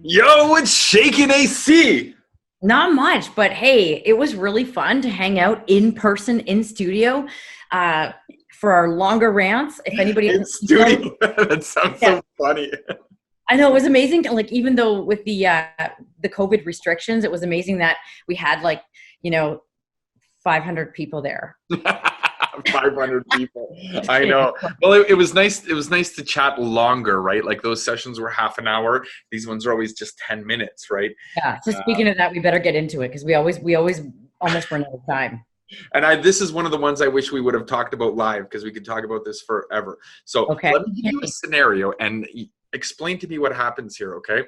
Yo, what's shaking AC? Not much, but hey, it was really fun to hang out in person in studio uh, for our longer rants. If anybody In hasn't known, studio? That sounds yeah, so funny. I know it was amazing. Like even though with the COVID restrictions, it was amazing that we had like you know 500 people there. 500 people. I know. Well, it was nice. It was nice to chat longer, right? Like those sessions were half an hour. These ones are always just 10 minutes, right? Yeah. So speaking of that, we better get into it because we always almost run out of time. This is one of the ones I wish we would have talked about live because we could talk about this forever. So Okay. let me give you a scenario and explain to me what happens here, okay?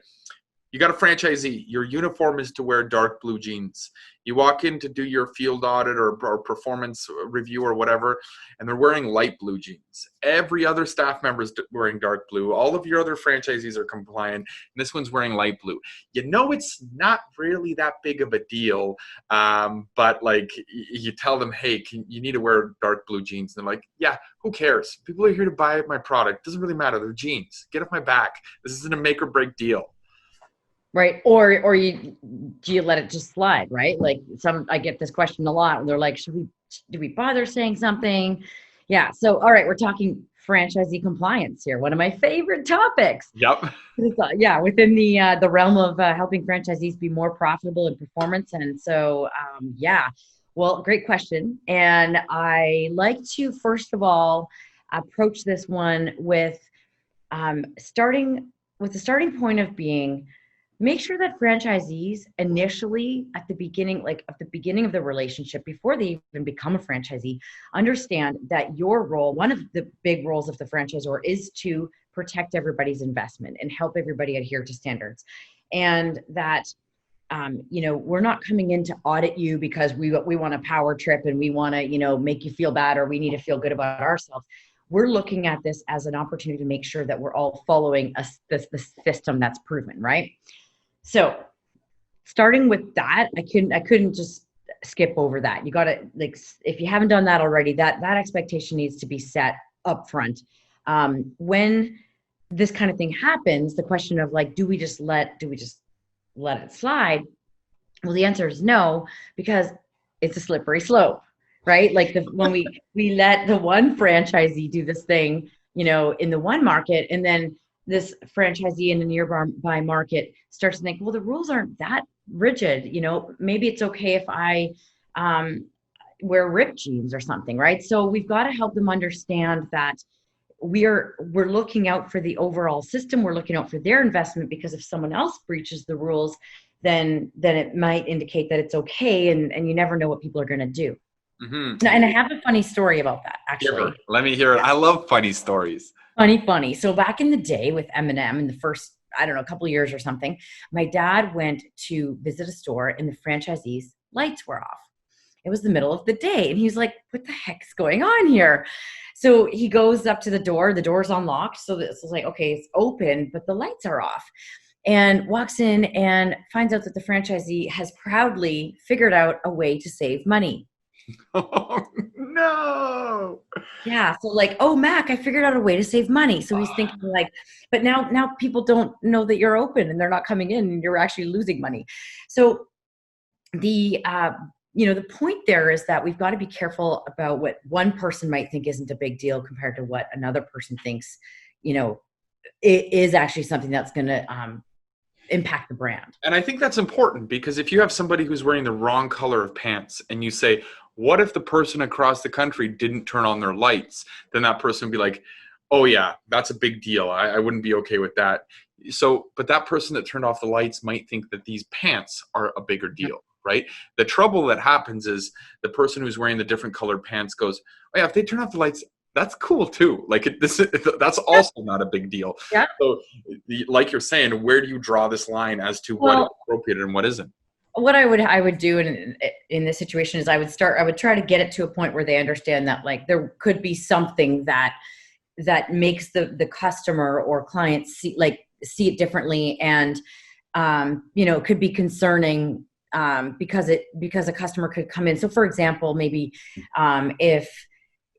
You got a franchisee. Your uniform is to wear dark blue jeans. You walk in to do your field audit or performance review or whatever, and they're wearing light blue jeans. Every other staff member is wearing dark blue. All of your other franchisees are compliant, and this one's wearing light blue. You know it's not really that big of a deal, but like you tell them, hey, you need to wear dark blue jeans. And they're like, yeah, who cares? People are here to buy my product. Doesn't really matter. They're jeans. Get off my back. This isn't a make or break deal. Right. Or do you let it just slide, right? Like I get this question a lot. They're like, do we bother saying something? Yeah. So, all right, we're talking franchisee compliance here. One of my favorite topics. Yep. Yeah, within the realm of helping franchisees be more profitable in performance. And so, yeah, well, great question. And I like to, first of all, approach this one with starting with the starting point of being make sure that franchisees initially at the beginning, like at the beginning of the relationship, before they even become a franchisee, understand that your role, one of the big roles of the franchisor, is to protect everybody's investment and help everybody adhere to standards. And that we're not coming in to audit you because we want a power trip and we want to, make you feel bad or we need to feel good about ourselves. We're looking at this as an opportunity to make sure that we're all following the system that's proven, right? So starting with that, I couldn't just skip over that. You got to, like, if you haven't done that already, that expectation needs to be set up front. When this kind of thing happens, the question of like, do we just let it slide? Well, the answer is no, because it's a slippery slope, right? Like when we let the one franchisee do this thing, in the one market, and then this franchisee in a nearby market starts to think, well, the rules aren't that rigid. Maybe it's okay if I wear ripped jeans or something, right? So we've got to help them understand that we're looking out for the overall system. We're looking out for their investment, because if someone else breaches the rules, then it might indicate that it's okay, and you never know what people are going to do. Mm-hmm. And I have a funny story about that, actually. Let me hear it. I love funny stories. Funny. So back in the day with M&M, in the first, I don't know, a couple of years or something, my dad went to visit a store and the franchisee's lights were off. It was the middle of the day and he's like, what the heck's going on here? So he goes up to the door's unlocked. So this is like, okay, it's open, but the lights are off. And walks in and finds out that the franchisee has proudly figured out a way to save money. Oh, no. Yeah. So like, oh, Mac, I figured out a way to save money. So he's thinking like, but now people don't know that you're open and they're not coming in and you're actually losing money. So the point there is that we've got to be careful about what one person might think isn't a big deal compared to what another person thinks, it is actually something that's going to impact the brand. And I think that's important, because if you have somebody who's wearing the wrong color of pants and you say, what if the person across the country didn't turn on their lights? Then that person would be like, oh yeah, that's a big deal. I wouldn't be okay with that. But that person that turned off the lights might think that these pants are a bigger deal, right? The trouble that happens is the person who's wearing the different colored pants goes, oh yeah, if they turn off the lights, that's cool too. Like that's also not a big deal. Yeah. So like you're saying, where do you draw this line as to what is appropriate and what isn't? What I would do in this situation is I would try to get it to a point where they understand that like there could be something that makes the customer or client see it differently, and it could be concerning because a customer could come in. So for example, maybe if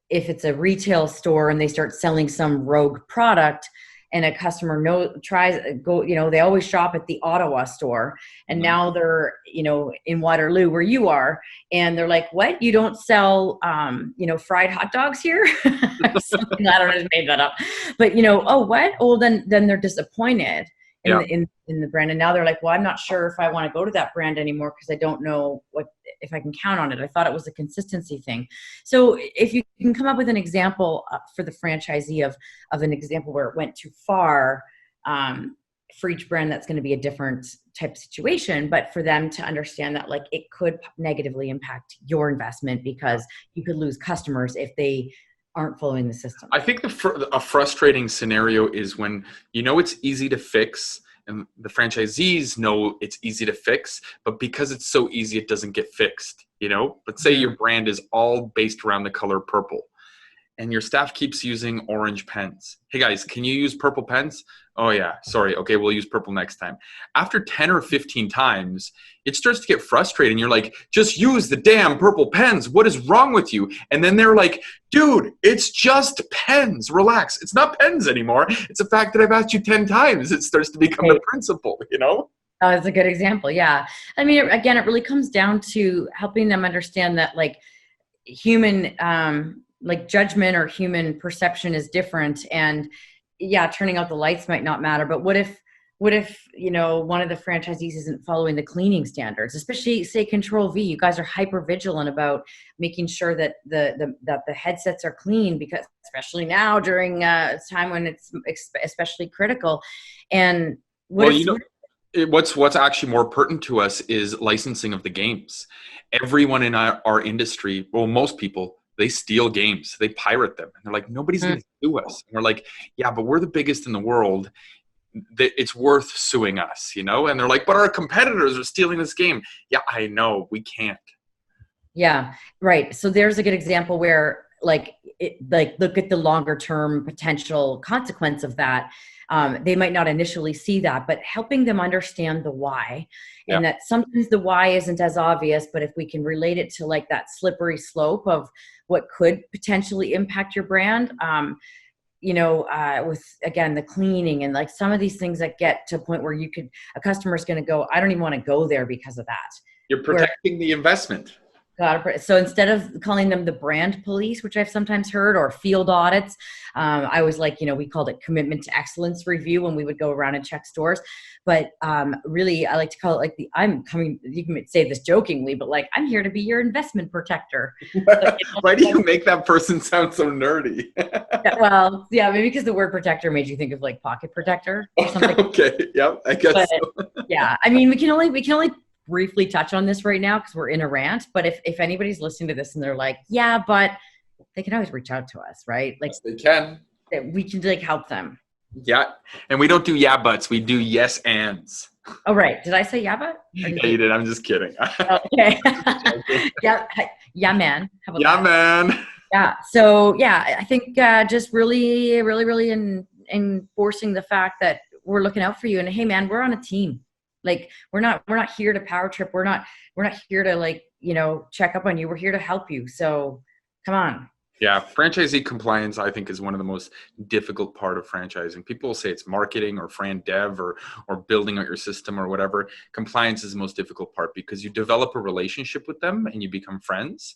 it's a retail store and they start selling some rogue product, and a customer they always shop at the Ottawa store, and now they're, in Waterloo where you are, and they're like, what, you don't sell, fried hot dogs here? Something, I don't know, I just made that up. But, oh, what? Oh, then they're disappointed in the brand. And now they're like, well, I'm not sure if I want to go to that brand anymore because I don't know if I can count on it. I thought it was a consistency thing. So if you can come up with an example for the franchisee of an example where it went too far, for each brand, that's going to be a different type of situation, but for them to understand that like it could negatively impact your investment because you could lose customers if they aren't following the system. I think a frustrating scenario is when it's easy to fix, and the franchisees know it's easy to fix, but because it's so easy, it doesn't get fixed. Let's say your brand is all based around the color purple, and your staff keeps using orange pens. Hey guys, can you use purple pens? Oh yeah, sorry. Okay, we'll use purple next time. After 10 or 15 times, it starts to get frustrating. You're like, just use the damn purple pens. What is wrong with you? And then they're like, dude, it's just pens. Relax. It's not pens anymore. It's the fact that I've asked you 10 times. It starts to become the principle, Oh, that's a good example. Yeah. I mean, again, it really comes down to helping them understand that like human, like judgment or human perception is different. And yeah, turning out the lights might not matter, but what if one of the franchisees isn't following the cleaning standards, especially say Control V? You guys are hyper vigilant about making sure that the headsets are clean, because especially now during a time when it's especially critical. And what's actually more pertinent to us is licensing of the games. Everyone in our industry, well, most people, they steal games, they pirate them, and they're like, nobody's going to sue us. And we're like, yeah, but we're the biggest in the world. It's worth suing us, And they're like, but our competitors are stealing this game. Yeah, I know, we can't. Yeah, right. So there's a good example where look at the longer term potential consequence of that. They might not initially see that, but helping them understand the why, and that sometimes the why isn't as obvious, but if we can relate it to like that slippery slope of what could potentially impact your brand, with, again, the cleaning and like some of these things that get to a point where a customer's going to go, I don't even want to go there because of that. You're protecting the investment. So instead of calling them the brand police, which I've sometimes heard, or field audits, I was like, we called it commitment to excellence review when we would go around and check stores. But really, I like to call it like you can say this jokingly, but like, I'm here to be your investment protector. Why do you make that person sound so nerdy? Maybe because the word protector made you think of like pocket protector or something. Okay, yeah, I guess so. Yeah, I mean, we can only briefly touch on this right now because we're in a rant, but if anybody's listening to this and they're like, yeah, but they can always reach out to us, right? Like, yes, they can. We can like help them. Yeah, and we don't do yeah buts, we do yes ands. Oh, right. Did I say yeah but? Yeah, you did. I'm just kidding. Okay. Yeah, man. How about that? Man. Yeah. So yeah, I think just really, really, really enforcing the fact that we're looking out for you, and hey, man, we're on a team. Like we're not here to power trip. We're not here to like, check up on you. We're here to help you. So come on. Yeah. Franchisee compliance, I think, is one of the most difficult part of franchising. People will say it's marketing or fran dev or building out your system or whatever. Compliance is the most difficult part because you develop a relationship with them and you become friends,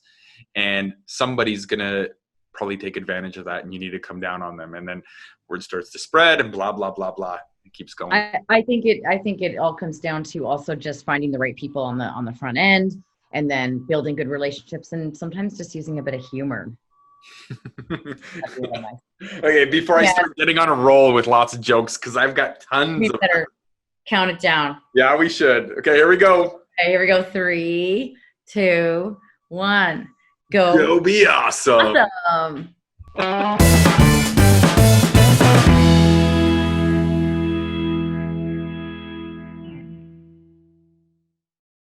and somebody's going to probably take advantage of that, and you need to come down on them. And then word starts to spread and blah, blah, blah, blah. It keeps going. I think it all comes down to also just finding the right people on the front end, and then building good relationships, and sometimes just using a bit of humor. Really nice. Okay, before I start getting on a roll with lots of jokes, because I've got tons we better count it down. Yeah, we should. Okay, here we go. Okay, here we go. 3, 2, 1. Go. Go be awesome. Awesome.